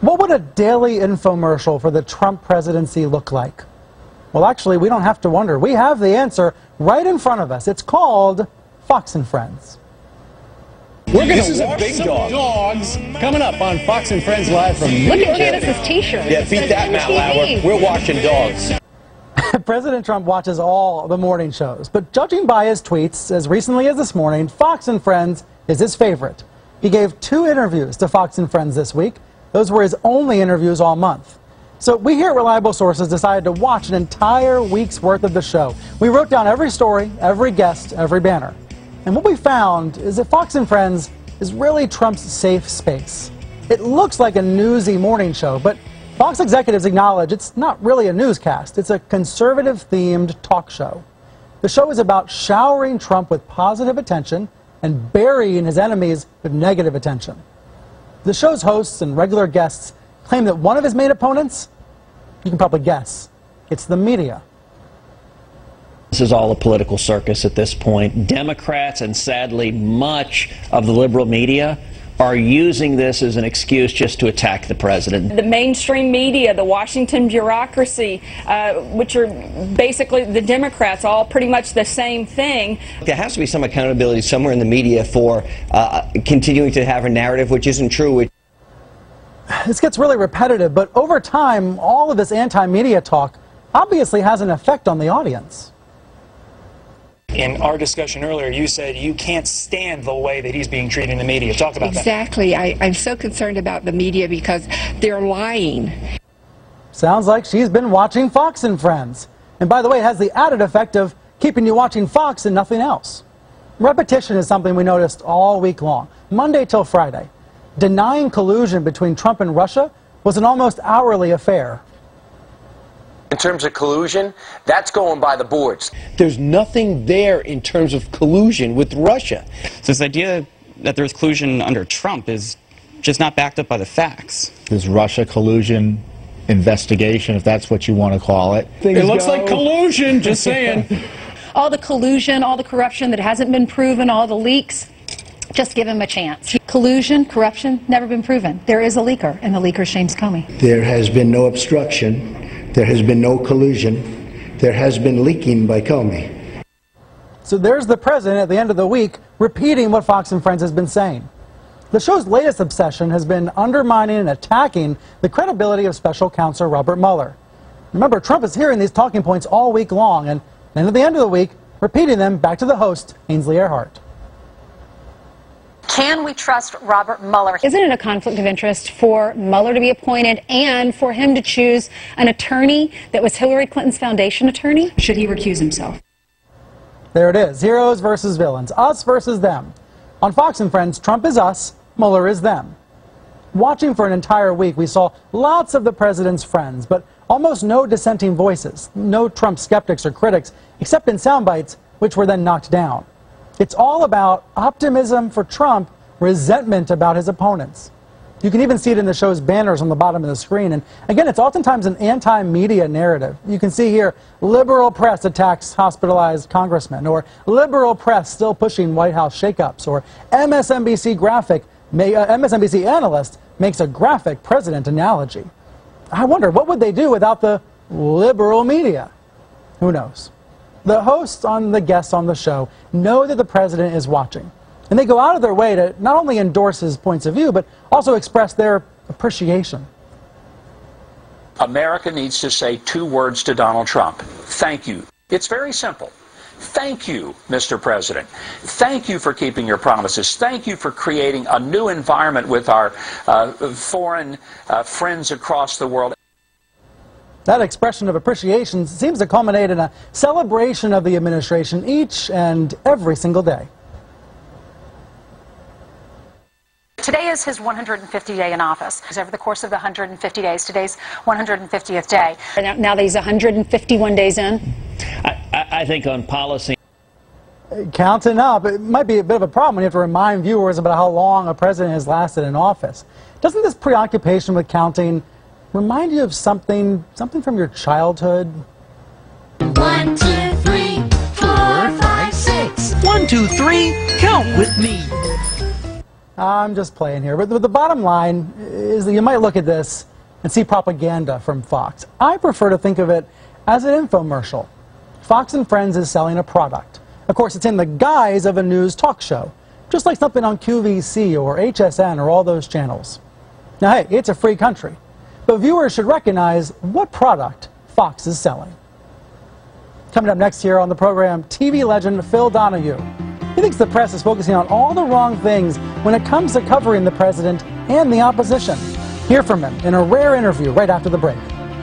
What would a daily infomercial for the Trump presidency look like? Well, actually, we don't have to wonder. We have the answer right in front of us. It's called Fox and Friends. We're going to watch some dogs coming up on Fox and Friends Live from Look at this T-shirt. Yeah, beat that, Matt Lauer. We're watching dogs. President Trump watches all the morning shows, but judging by his tweets as recently as this morning, Fox and Friends is his favorite. He gave 2 interviews to Fox and Friends this week. Those were his only interviews all month. So we here at Reliable Sources decided to watch an entire week's worth of the show. We wrote down every story, every guest, every banner. And what we found is that Fox and Friends is really Trump's safe space. It looks like a newsy morning show, but Fox executives acknowledge it's not really a newscast. It's a conservative-themed talk show. The show is about showering Trump with positive attention and burying his enemies with negative attention. The show's hosts and regular guests claim that one of his main opponents, you can probably guess, it's the media. This is all a political circus at this point. Democrats and sadly much of the liberal media are using this as an excuse just to attack the president. The mainstream media, the Washington bureaucracy, which are basically the Democrats, all pretty much the same thing. There has to be some accountability somewhere in the media for continuing to have a narrative which isn't true. This gets really repetitive, but over time, all of this anti-media talk obviously has an effect on the audience. In our discussion earlier, you said you can't stand the way that he's being treated in the media. Talk about that. Exactly. I'm so concerned about the media because they're lying. Sounds like she's been watching Fox and Friends. And by the way, it has the added effect of keeping you watching Fox and nothing else. Repetition is something we noticed all week long, Monday till Friday. Denying collusion between Trump and Russia was an almost hourly affair. In terms of collusion, that's going by the boards. There's nothing there in terms of collusion with Russia. So this idea that there's collusion under Trump is just not backed up by the facts. This Russia collusion investigation, if that's what you want to call it. It looks like collusion, just saying. All the collusion, all the corruption that hasn't been proven, all the leaks, just give him a chance. Collusion, corruption, never been proven. There is a leaker, and the leaker's James Comey. There has been no obstruction. There has been no collusion. There has been leaking by Comey. So there's the president at the end of the week repeating what Fox and Friends has been saying. The show's latest obsession has been undermining and attacking the credibility of special counsel Robert Mueller. Remember, Trump is hearing these talking points all week long and then at the end of the week repeating them back to the host, Ainsley Earhardt. Can we trust Robert Mueller? Isn't it a conflict of interest for Mueller to be appointed and for him to choose an attorney that was Hillary Clinton's foundation attorney? Should he recuse himself? There it is, heroes versus villains, us versus them. On Fox and Friends, Trump is us, Mueller is them. Watching for an entire week, we saw lots of the president's friends, but almost no dissenting voices, no Trump skeptics or critics, except in sound bites, which were then knocked down. It's all about optimism for Trump, resentment about his opponents. You can even see it in the show's banners on the bottom of the screen. And again, it's oftentimes an anti-media narrative. You can see here, liberal press attacks hospitalized congressmen, or liberal press still pushing White House shakeups, or MSNBC analyst makes a graphic president analogy. I wonder, what would they do without the liberal media? Who knows? The hosts and the guests on the show know that the president is watching, and they go out of their way to not only endorse his points of view, but also express their appreciation. America needs to say 2 words to Donald Trump. Thank you. It's very simple. Thank you, Mr. President. Thank you for keeping your promises. Thank you for creating a new environment with our foreign friends across the world. That expression of appreciation seems to culminate in a celebration of the administration each and every single day. Today is his 150th day in office. Over the course of the 150 days, today's 150th day. Now that he's 151 days in? I think on policy. Counting up, it might be a bit of a problem when you have to remind viewers about how long a president has lasted in office. Doesn't this preoccupation with counting remind you of something from your childhood? 1, 2, 3, 4, 5, 6. 1, 2, 3, count with me. I'm just playing here. But the bottom line is that you might look at this and see propaganda from Fox. I prefer to think of it as an infomercial. Fox and Friends is selling a product. Of course, it's in the guise of a news talk show, just like something on QVC or HSN or all those channels. Now, hey, it's a free country, but viewers should recognize what product Fox is selling. Coming up next here on the program, TV legend Phil Donahue. He thinks the press is focusing on all the wrong things when it comes to covering the president and the opposition. Hear from him in a rare interview right after the break.